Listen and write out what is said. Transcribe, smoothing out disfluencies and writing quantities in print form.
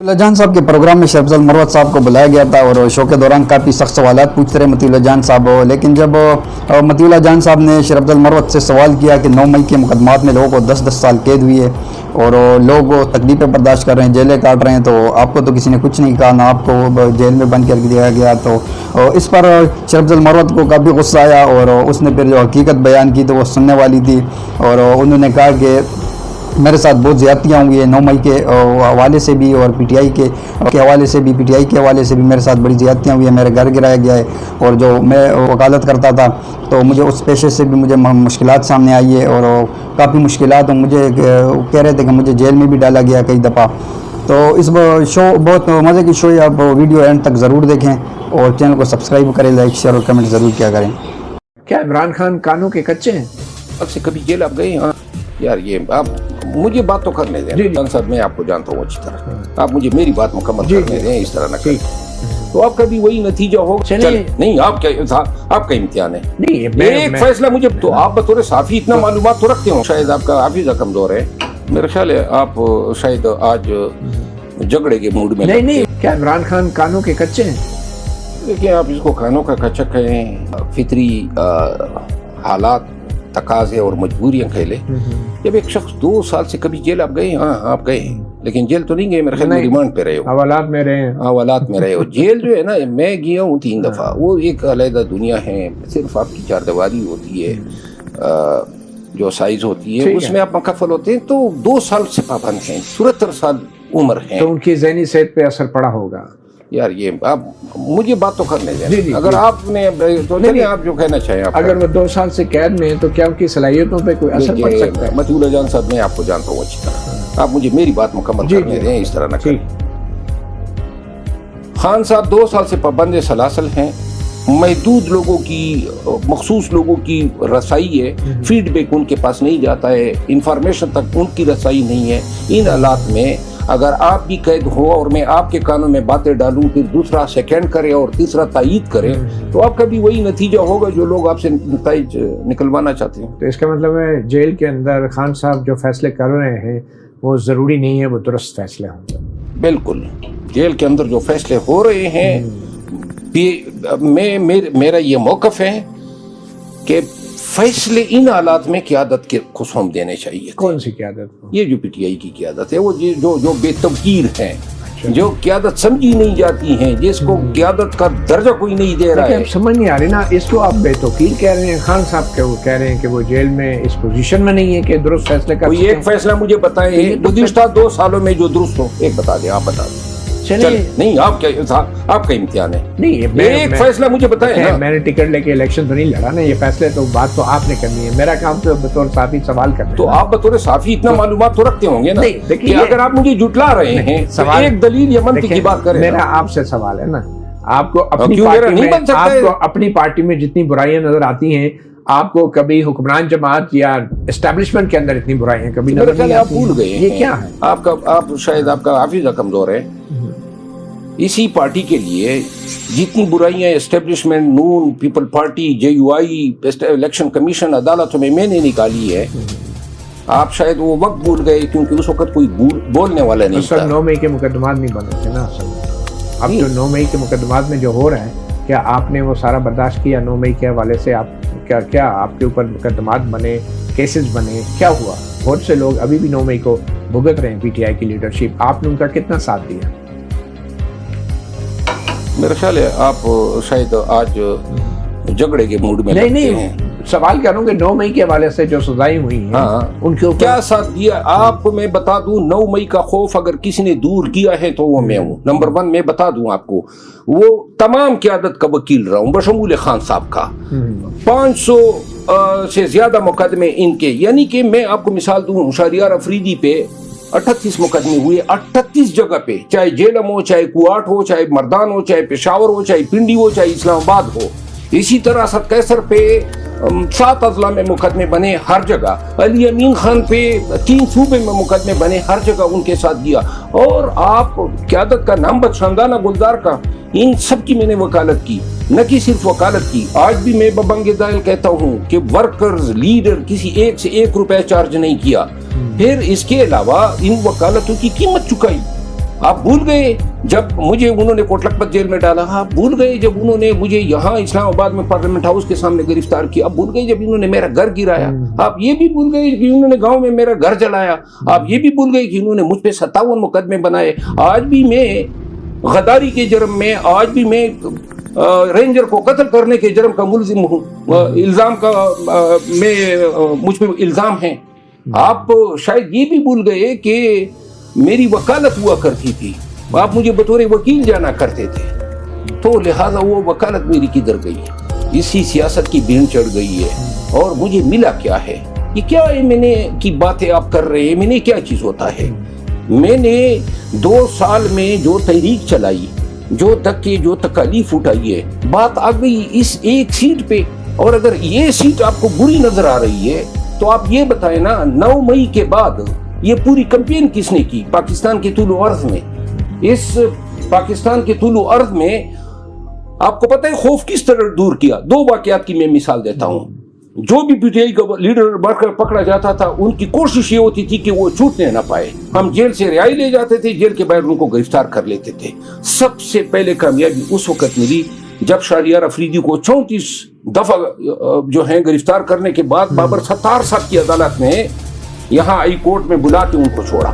जहान साहब के प्रोग्राम में शरफजल मरवत साहब को बुलाया गया था और शो के दौरान काफ़ी सख्त सवालात पूछते रहे मतीउल्ला जान साहब। लेकिन जब मतीउल्ला जान साहब ने शरफजल मरवत से सवाल किया कि 9 मई के मुकदमात में लोगों को 10-10 साल कैद हुई है और लोग तकलीफें बर्दाश्त कर रहे हैं, जेलें काट रहे हैं, तो आपको तो किसी ने कुछ नहीं कहा, ना आपको जेल में बंद कर दिया गया। तो इस पर शरफजल मरवत को काफ़ी गुस्सा आया और उसने फिर जो हकीकत बयान की तो वो सुनने वाली थी और उन्होंने कहा कि मेरे साथ बहुत ज़्यादतियाँ हुई है 9 मई के हवाले से भी और पीटीआई के हवाले से भी, पीटीआई के हवाले से भी मेरे साथ बड़ी ज़्यादतियाँ हुई है, मेरे घर गिराया गया है और जो मैं वकालत करता था तो मुझे उस पेशे से भी मुझे मुश्किलात सामने आई है और काफ़ी मुश्किलात मुझे कह रहे थे कि मुझे जेल में भी डाला गया कई दफ़ा। तो इस शो बहुत मज़े की शो है, आप वीडियो एंड तक ज़रूर देखें और चैनल को सब्सक्राइब करें, लाइक शेयर और कमेंट ज़रूर किया करें। क्या इमरान खान कानों के कच्चे हैं? अब से कभी जेल आप गए? हाँ यार, ये आप मुझे बात तो करने दें। सांसद मैं आपको जानता हूँ अच्छी तरह, आप मुझे मेरी बात मुकम्मल करने दें, इस तरह ना करें तो आप कभी वही नतीजा हो। नहीं, आप क्या आपका इम्तिहान है नहीं, एक फैसला मुझे तो आप बतौर साफी इतना मालूमात तो रखते हो, शायद आपका हाफिज़ा कमजोर है, मेरा ख्याल है आप शायद आज झगड़े के मूड में। नहीं, क्या इमरान खान कानों के कच्चे हैं? देखिए, आप इसको कानों का कच्चा कहें, फितरी हालात तकाजे और मजबूरियां खेले। जब एक शख्स 2 साल से कभी जेल आप गए? हाँ आप गए, लेकिन जेल तो नहीं गए, मेरे ख्याल में रिमांड पे रहे हो, हवालात में रहे हैं। हवालात में रहे हो। जेल जो है ना, मैं गया हूँ 3 दफ़ा, वो एक अलग दुनिया है, सिर्फ आपकी चारदीवारी होती है, जो साइज होती है उसमें आप मकफल होते हैं, तो 2 साल से पाबंद हैं, 74 साल उम्र है, तो उनकी ज़हनी सेहत पे असर पड़ा होगा। यार ये आप मुझे बात तो करने दें, अगर आपने तो नहीं, आप जो कहना चाहें आप अगर वो 2 साल से कैद में हैं तो क्या उनकी सलाहियतों पे कोई असर पड़ सकता है? मतीउल्ला जान साहब मैं आपको जानता हूँ अच्छी तरह, आप मुझे मेरी बात मुकम्मल करने दें, इस तरह ना करें। खान साहब 2 साल से पाबंद सलासल हैं, महदूद लोगों की, मखसूस लोगों की रसाई है, फीडबैक उनके पास नहीं जाता है, इंफॉर्मेशन तक उनकी रसाई नहीं है। इन हालात में अगर आप भी कैद हो और मैं आपके कानों में बातें डालूं, फिर दूसरा सेकंड करे और तीसरा तायीद करे, तो आपका भी वही नतीजा होगा जो लोग आपसे नतीज निकलवाना चाहते हैं। तो इसका मतलब है जेल के अंदर खान साहब जो फैसले कर रहे हैं वो ज़रूरी नहीं है वो दुरुस्त फैसले होंगे। बिल्कुल, जेल के अंदर जो फैसले हो रहे हैं, मेरा ये मौक़िफ़ है कि फैसले इन हालात में क़यादत के खुसूम देने चाहिए। कौन सी क़यादत? ये जो पीटीआई की क़यादत है, वो जो बेतवकील है, जो क़यादत समझी नहीं जाती हैं, जिसको क़यादत का दर्जा कोई नहीं दे रहा है। समझ नहीं आ रही ना, इसको आप बेतवकील कह रहे हैं, खान साहब के वो कह रहे हैं कि वो जेल में इस पोजीशन में नहीं है कि दुरुस्त फैसले कर सकें। एक फैसला मुझे बताएं गुज़िश्ता 2 सालों में जो दुरुस्त हो, एक बता दें, आप बता दें। नहीं, आप क्या आपका इम्तिहान है? नहीं, एक फैसला मुझे बताएं ना। मैंने टिकट लेके इलेक्शन तो नहीं लड़ा ना, ये फैसले तो बात तो आपने करनी है, मेरा काम तो बतौर साफी सवाल करना है। तो आप बतौर साफी इतना मालूमात तो रखते होंगे ना, देखिए अगर आप मुझे जुटला रहे हैं तो एक दलील या मंतिक की बात करें। मेरा आपसे सवाल है ना, आपको अपनी पार्टी में जितनी बुराइयां नजर आती हैं, आपको कभी हुक्मरान जमात या एस्टेब्लिशमेंट के अंदर इतनी बुराइयां कभी नजर नहीं आती? आप भूल गए, ये क्या है? आप शायद आपका हाफिज़ा कमजोर है। इसी पार्टी के लिए जितनी बुराइयां एस्टेब्लिशमेंट, नून, people party, JUI, election commission, अदालतों में मैंने निकाली है, आप शायद वो वक्त भूल गए क्योंकि उस वक्त कोई बोलने वाला नहीं था। 9 मई के मुकदमात नहीं बने थे ना असल में। अब जो 9 मई के मुकदमात में जो हो रहा है, क्या आपने वो सारा बर्दाश्त किया? 9 मई के हवाले से आप क्या आपके ऊपर मुकदमात बने, केसेस बने, क्या हुआ? बहुत से लोग अभी भी 9 मई को भुगत रहे हैं, PTI की लीडरशिप, आपने उनका कितना साथ दिया? मेरा ख्याल है आप शायद आज झगड़े के मूड में नहीं, सवाल कर रहा हूँ कि 9 मई के हवाले से जो सजाएं हुई हैं, हाँ, उनके क्या साथ दिया? आपको मैं बता दूं, 9 मई का खौफ अगर किसी ने दूर किया है तो वो मैं हूँ। नंबर 1 मैं बता दूं आपको, वो तमाम क़यादत का वकील रहा हूँ बशमूल खान साहब का। 500 से ज्यादा मुकदमे इनके, यानी कि मैं आपको मिसाल दूं, शहरियार अफरीदी पे 38 मुकदमे हुए 38 जगह पे, चाहे जेलम हो, चाहे कुआट हो, चाहे मर्दान हो, चाहे पेशावर हो, चाहे पिंडी हो, चाहे इस्लामाबाद हो। इसी तरह सद कैसर पे 7 अजला में मुकदमे बने हर जगह, अली अमीन खान पे 3 सूबे में मुकदमे बने हर जगह उनके साथ दिया। और आप क़यादत का नाम बदशमदाना गुलजार का, इन सब की मैंने वकालत की, न कि सिर्फ वकालत की। आज भी मैं बबंग दायल कहता हूँ कि वर्कर्स, लीडर किसी एक से 1 रुपया चार्ज नहीं किया। फिर इसके अलावा इन वकालतों की कीमत चुकाई। آپ بھول گئے جب مجھے انہوں نے کوٹ لکھپت جیل میں ڈالا, آپ بھول گئے جب انہوں نے مجھے یہاں اسلام آباد میں پارلیمنٹ ہاؤس کے سامنے گرفتار کیا, آپ بھول گئے جب انہوں نے میرا گھر گرایا, آپ یہ بھی بھول گئے کہ انہوں نے گاؤں میں میرا گھر جلایا, آپ یہ بھی بھول گئے کہ انہوں نے مجھ پہ 57 مقدمے بنائے. آج بھی میں غداری کے جرم میں, آج بھی میں رینجر کو قتل کرنے کے جرم کا ملزم ہوں, الزام کا مجھ پہ الزام ہیں. آپ شاید یہ بھی بھول گئے کہ میری وکالت ہوا کرتی تھی, آپ مجھے بطور وکیل جانا کرتے تھے, تو لہذا وہ وکالت میری کدھر گئی؟ اسی سیاست کی بھین چڑھ گئی ہے. اور مجھے ملا کیا ہے؟ یہ کیا ہے میں نے کی باتیں آپ کر رہے ہیں؟ میں نے کیا چیز ہوتا ہے؟ میں نے 2 سال میں جو تحریک چلائی, جو دھکے جو تکالیف اٹھائی ہے, بات آ گئی اس ایک سیٹ پہ. اور اگر یہ سیٹ آپ کو بری نظر آ رہی ہے تو آپ یہ بتائیں نا, 9 مئی کے بعد یہ پوری کمپین کس نے کی پاکستان کے طول و عرض میں؟ اس پاکستان کے طول و عرض میں آپ کو پتہ ہے خوف کس طرح دور کیا؟ 2 واقعات کی میں مثال دیتا ہوں. جو بھی پی ٹی آئی کا لیڈر پکڑا جاتا تھا, ان کی کوشش یہ ہوتی تھی کہ وہ چھوٹنے نہ پائے. ہم جیل سے رہائی لے جاتے تھے, جیل کے باہر ان کو گرفتار کر لیتے تھے. سب سے پہلے کامیابی اس وقت ملی جب شہریار افریدی کو 34 دفعہ جو ہیں گرفتار کرنے کے بعد بابر ستار صاحب کی عدالت نے یہاں ہائی کورٹ میں بلا کے ان کو چھوڑا.